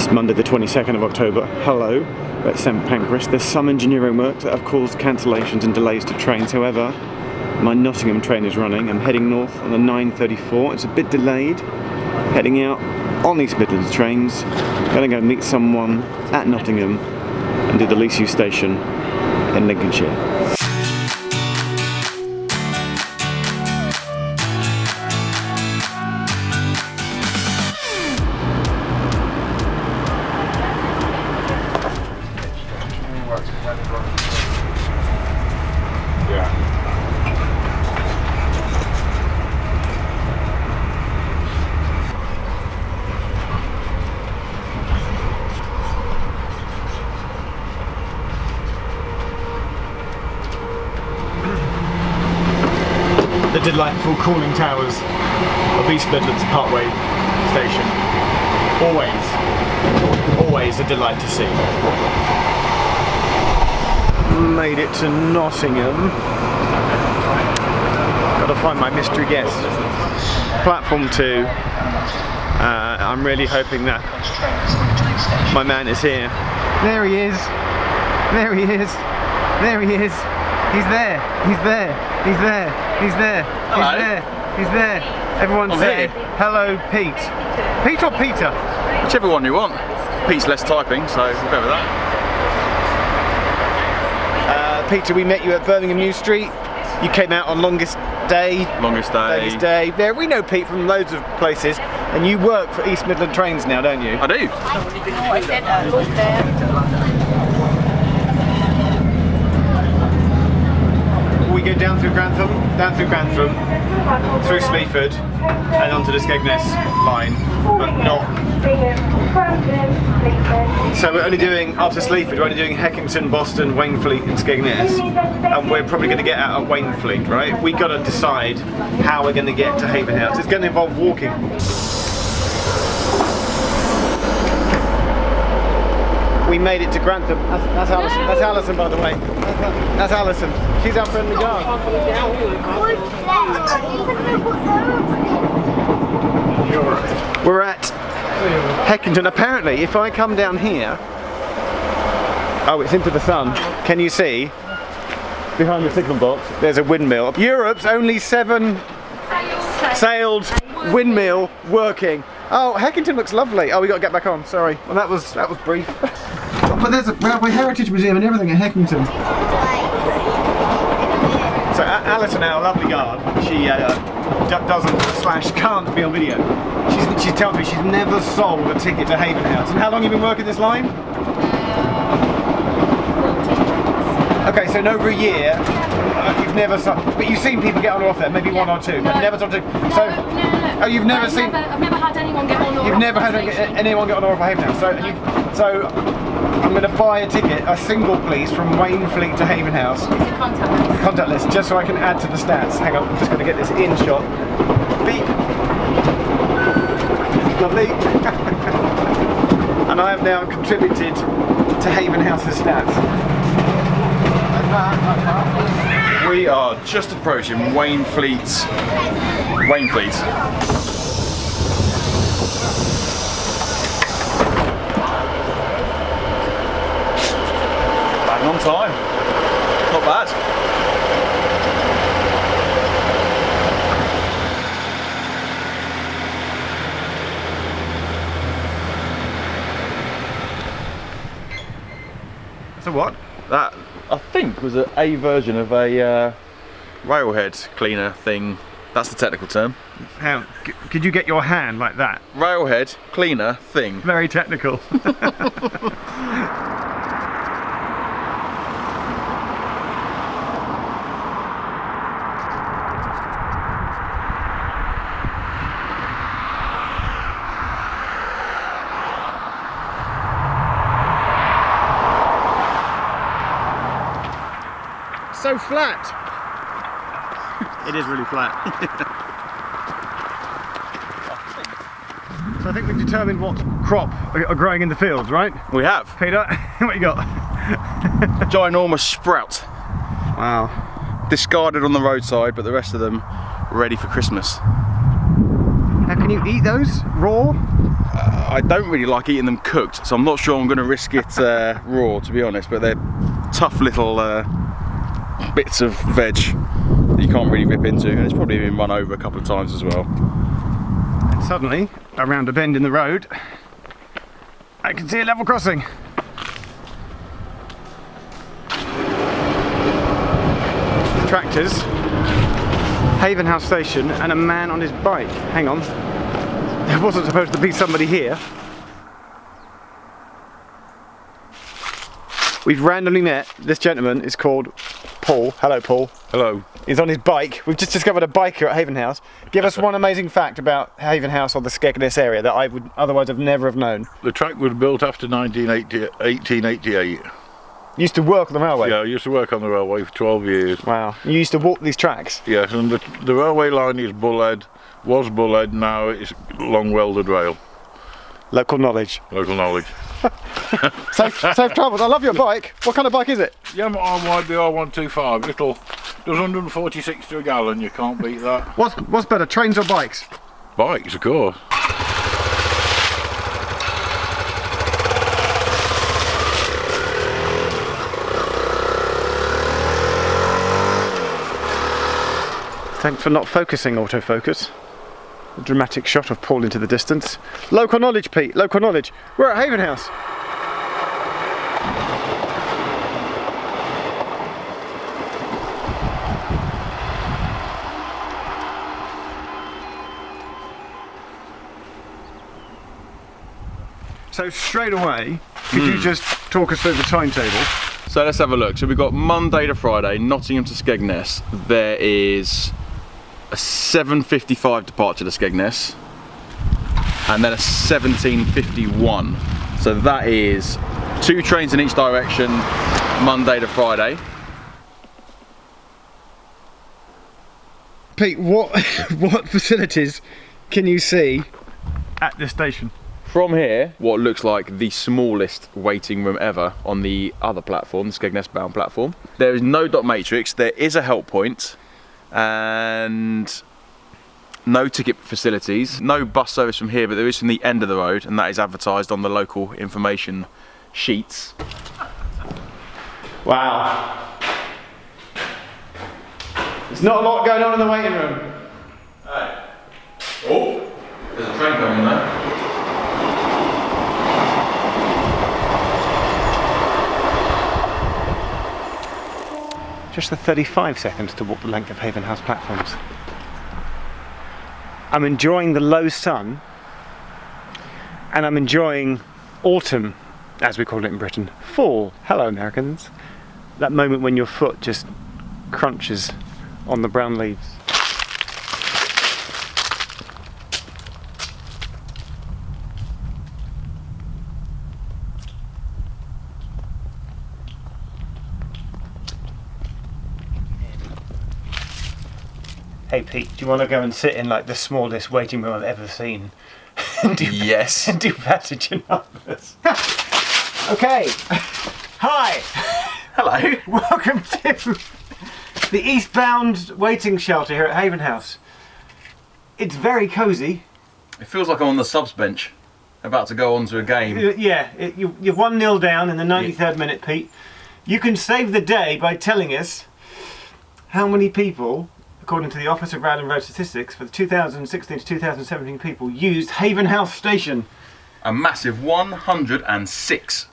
It's Monday the 22nd of October. Hello, at St Pancras. There's some engineering work that have caused cancellations and delays to trains. However, my Nottingham train is running. I'm heading north on the 9:34. It's a bit delayed. Heading out on East Midlands trains. Gonna go meet someone at Nottingham and do the least used station in Lincolnshire. The delightful cooling towers of East Midlands Parkway station. Always a delight to see. Made it to Nottingham. Got to find my mystery guest. Platform 2. I'm really hoping that my man is here. There he is. There he is. There he is. He's there. He's there. He's there. He's there. He's there. He's there. Everyone say hello, Pete. Pete or Peter? Whichever one you want. Pete's less typing, so we'll go with that. Peter, we met you at Birmingham New Street. You came out on Longest Day. Longest Day. There, we know Pete from loads of places, and you work for East Midland Trains now, don't you? I do. We go down through Grantham, through Sleaford, and onto the Skegness line, but not. So we're only doing, after Sleaford, we're only doing Heckington, Boston, Wainfleet and Skegness, and we're probably going to get out at Wainfleet, right? We've got to decide how we're going to get to Havenhouse. It's going to involve walking. We made it to Grantham. That's Alison. That's Alison, by the way. That's Alison. She's our friendly dog. We're at Heckington. Apparently, if I come down here, oh, it's into the sun. Can you see? Behind the signal box, there's a windmill. Europe's only 7-sailed windmill working. Oh, Heckington looks lovely. Oh, we got to get back on. Sorry. Well, that was brief. But there's a Railway Heritage Museum and everything at Heckington. So Alison, our lovely guard, she can't be on video. She tells me she's never sold a ticket to Havenhouse. And how long have you been working this line? Okay, so in over a year, you've never sold, but you've seen people get on or off there, maybe one or two, but never sold two. So, oh, you've never seen. I've never had anyone get on or off. You've never had anyone get on or off Havenhouse. So I'm going to buy a ticket, a single please, from Wainfleet to Havenhouse. Is it contact list? Contact list, just so I can add to the stats. Hang on, I'm just going to get this in shot. Beep. Lovely. And I have now contributed to Havenhouse's stats. We are just approaching Wainfleet. Bang on time. Not bad. So what? That, I think, was a version of a railhead cleaner thing. That's the technical term. How? Could you get your hand like that? Railhead cleaner thing. Very technical. So flat. It is really flat. So I think we've determined what crop are growing in the fields, right? We have. Peter, what you got? Ginormous sprout. Wow. Discarded on the roadside, but the rest of them ready for Christmas. Now, can you eat those raw? I don't really like eating them cooked, so I'm not sure I'm going to risk it raw, to be honest, but they're tough little bits of veg that you can't really rip into, and it's probably been run over a couple of times as well. And suddenly, around a bend in the road, I can see a level crossing. Tractors, Havenhouse station, and a man on his bike. Hang on, there wasn't supposed to be somebody here. We've randomly met. This gentleman is called Paul. Hello, Paul. Hello. He's on his bike. We've just discovered a biker at Havenhouse. Give us one amazing fact about Havenhouse or the Skegness area that I would otherwise have never have known. The track was built after 1888. You used to work on the railway? Yeah, I used to work on the railway for 12 years. Wow. You used to walk these tracks? Yes, and the railway line is Bullhead, was Bullhead, now it's long welded rail. Local knowledge. Local knowledge. Safe travels. I love your bike. What kind of bike is it? Yeah, I'm the R125. Little, does 146 to a gallon, you can't beat that. What's better, trains or bikes? Bikes, of course. Thanks for not focusing, autofocus. A dramatic shot of Paul into the distance. Local knowledge, Pete, local knowledge. We're at Havenhouse. So straight away, could you just talk us through the timetable? So let's have a look. So we've got Monday to Friday, Nottingham to Skegness. There is a 7:55 departure to Skegness, and then a 17:51. So that is 2 trains in each direction, Monday to Friday. Pete, what facilities can you see at this station? From here, what looks like the smallest waiting room ever on the other platform, the Skegness bound platform. There is no dot matrix, there is a help point, and no ticket facilities, no bus service from here, but there is from the end of the road, and that is advertised on the local information sheets. Wow. There's not a lot going on in the waiting room. Oh, there's a train coming there. Just the 35 seconds to walk the length of Havenhouse platforms. I'm enjoying the low sun, and I'm enjoying autumn, as we call it in Britain. Fall. Hello, Americans. That moment when your foot just crunches on the brown leaves. Hey Pete, do you want to go and sit in like the smallest waiting room I've ever seen? Yes. And do passage numbers. Okay. Hi. Hello. Welcome to the eastbound waiting shelter here at Havenhouse. It's very cosy. It feels like I'm on the subs bench, about to go on to a game. Yeah, you're 1-0 down in the 93rd minute, Pete. You can save the day by telling us how many people, according to the Office of Rail and Road Statistics, for the 2016 to 2017 people used Havenhouse Station. A massive 106.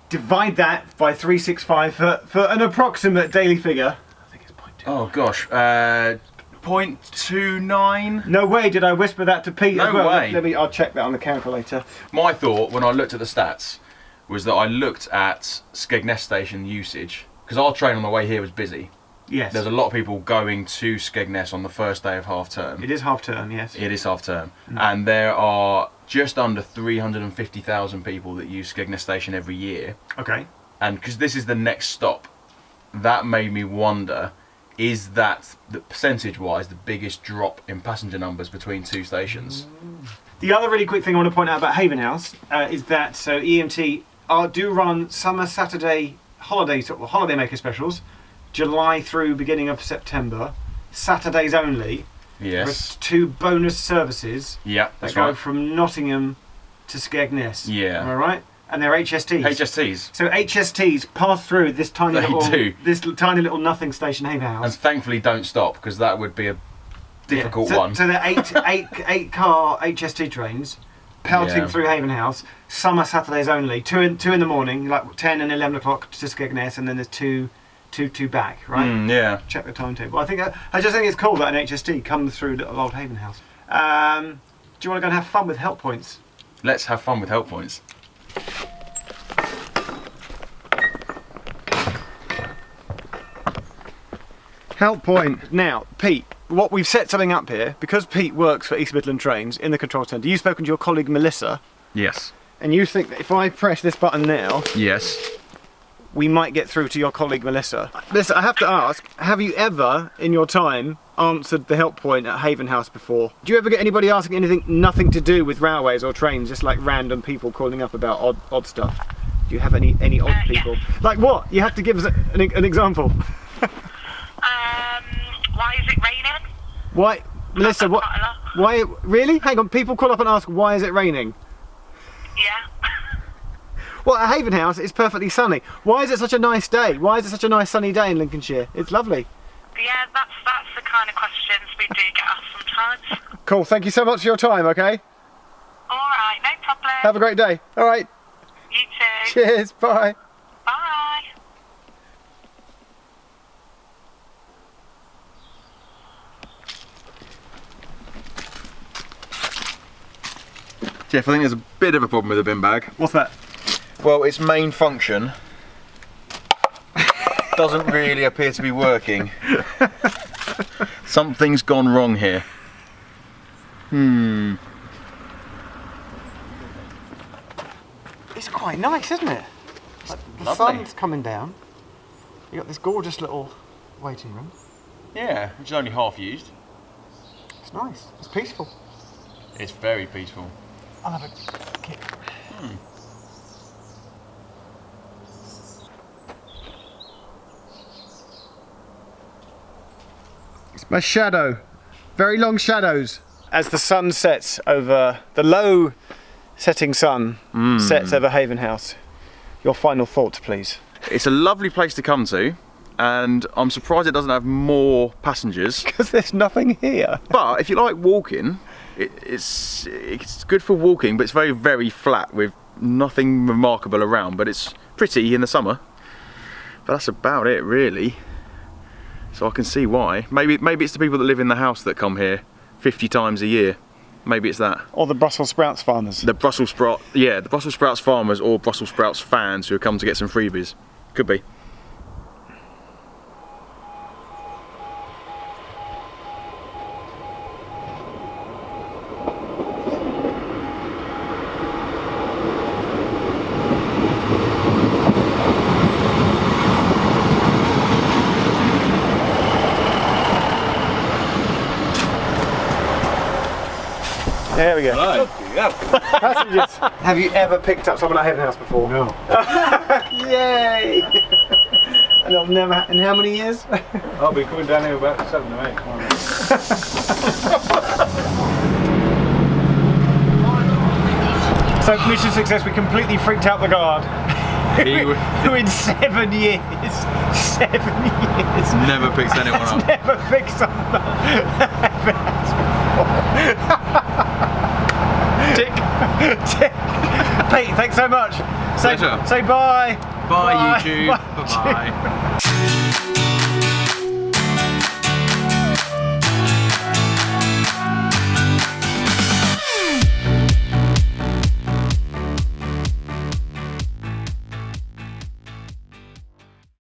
Divide that by 365 for an approximate daily figure. I think it's 0.2. Oh gosh, 0.29? No way did I whisper that to Pete as well. No way. I'll check that on the calculator. My thought when I looked at the stats was that I looked at Skegness Station usage, because our train on the way here was busy. Yes. There's a lot of people going to Skegness on the first day of half term. It is half term, yes. It is half term. And there are just under 350,000 people that use Skegness Station every year. Okay. And because this is the next stop, that made me wonder, is that, percentage-wise, the biggest drop in passenger numbers between 2 stations? The other really quick thing I want to point out about Havenhouse is that EMT do run summer Saturday holiday maker specials, July through beginning of September, Saturdays only. Yes. With 2 bonus services Yeah, that that's go right. from Nottingham to Skegness. Yeah. Am I right? And they're HSTs. HSTs. So HSTs pass through this tiny They do. little nothing station, Havenhouse. And thankfully don't stop, because that would be a difficult one. So they're eight car HST trains pelting through Havenhouse. Summer Saturdays only. Two in the morning, like 10 and 11 o'clock to Skegness, and then there's two back, right? Yeah. Check the timetable. I just think it's cool that an HST comes through little old Havenhouse. Do you want to go and have fun with help points? Let's have fun with help points. Help point. Now, Pete, we've set something up here, because Pete works for East Midland Trains in the control centre. You've spoken to your colleague Melissa, Yes. and you think that if I press this button now, Yes. we might get through to your colleague Melissa. Melissa, I have to ask, have you ever, in your time, answered the help point at Havenhouse before? Do you ever get anybody asking nothing to do with railways or trains, just like random people calling up about odd stuff? Do you have any odd people? Like what? You have to give us an example. Why is it raining? Why, Melissa? What? Why? Really? Hang on. People call up and ask, why is it raining? Yeah. Well, at Havenhouse, it's perfectly sunny. Why is it such a nice day? Why is it such a nice sunny day in Lincolnshire? It's lovely. Yeah, that's the kind of questions we do get asked sometimes. Cool. Thank you so much for your time. Okay. All right, no problem. Have a great day. All right. You too. Cheers. Bye. Bye. Geoff, I think there's a bit of a problem with the bin bag. What's that? Well, its main function doesn't really appear to be working. Something's gone wrong here. It's quite nice, isn't it? Like, the lovely. sun's coming down. You got this gorgeous little waiting room. Yeah, which is only half used. It's nice. It's peaceful. It's very peaceful. I'll have a kick. It's my shadow. Very long shadows. As the sun sets over, the low setting sun sets over Havenhouse. Your final thoughts, please. It's a lovely place to come to, and I'm surprised it doesn't have more passengers. Because there's nothing here. But if you like walking, it's good for walking, but it's very, very flat with nothing remarkable around. But it's pretty in the summer. But that's about it, really. So I can see why. Maybe it's the people that live in the house that come here 50 times a year. Maybe it's that. Or the Brussels sprouts farmers. The Brussels sprouts farmers or Brussels sprouts fans who have come to get some freebies. Could be. There we go. Hello. Passengers. Have you ever picked up someone at Havenhouse before? No. Yay! And I've never. In how many years? I'll be coming down here about 7 or 8. So mission success. We completely freaked out the guard. Who in 7 years? 7 years. Never picks anyone up. Never picked someone up at Havenhouse before. Tick. Tick. Pete, thanks so much. Pleasure. Say bye. Bye, YouTube. Bye. Bye-bye.